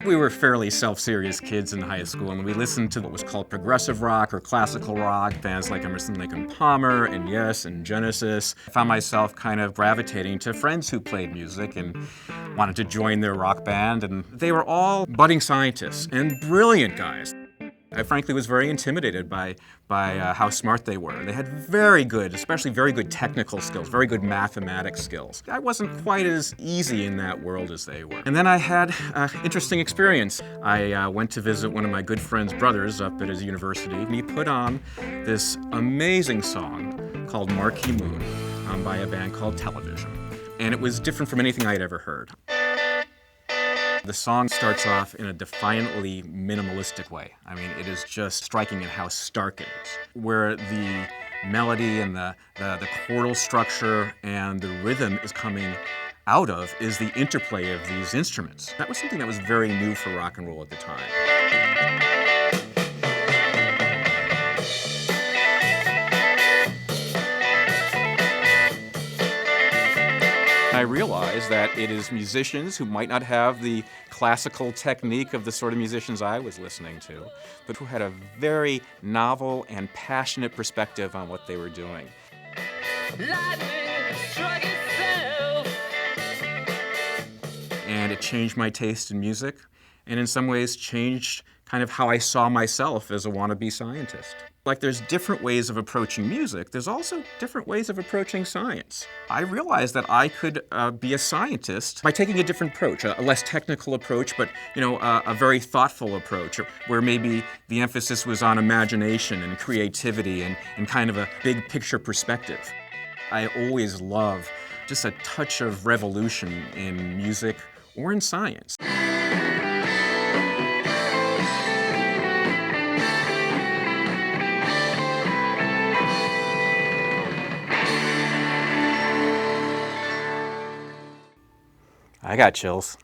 We were fairly self-serious kids in high school, and we listened to what was called progressive rock or classical rock, bands like Emerson, Lake and Palmer, and Yes, and Genesis. I found myself kind of gravitating to friends who played music and wanted to join their rock band, and they were all budding scientists and brilliant guys. I frankly was very intimidated by how smart they were. They had very good, especially very good technical skills, very good mathematics skills. I wasn't quite as easy in that world as they were. And then I had an interesting experience. I went to visit one of my good friend's brothers up at his university, and he put on this amazing song called Marquee by a band called Television. And it was different from anything I'd ever heard. The song starts off in a defiantly minimalistic way. I mean, it is just striking at how stark it is. Where the melody and the chordal structure and the rhythm is coming out of is the interplay of these instruments. That was something that was very new for rock and roll at the time. I realized that it is musicians who might not have the classical technique of the sort of musicians I was listening to, but who had a very novel and passionate perspective on what they were doing. And it changed my taste in music, and in some ways changed kind of how I saw myself as a wannabe scientist. Like there's different ways of approaching music, there's also different ways of approaching science. I realized that I could be a scientist by taking a different approach, a less technical approach, but a very thoughtful approach, where maybe the emphasis was on imagination and creativity and kind of a big picture perspective. I always love just a touch of revolution in music or in science. I got chills.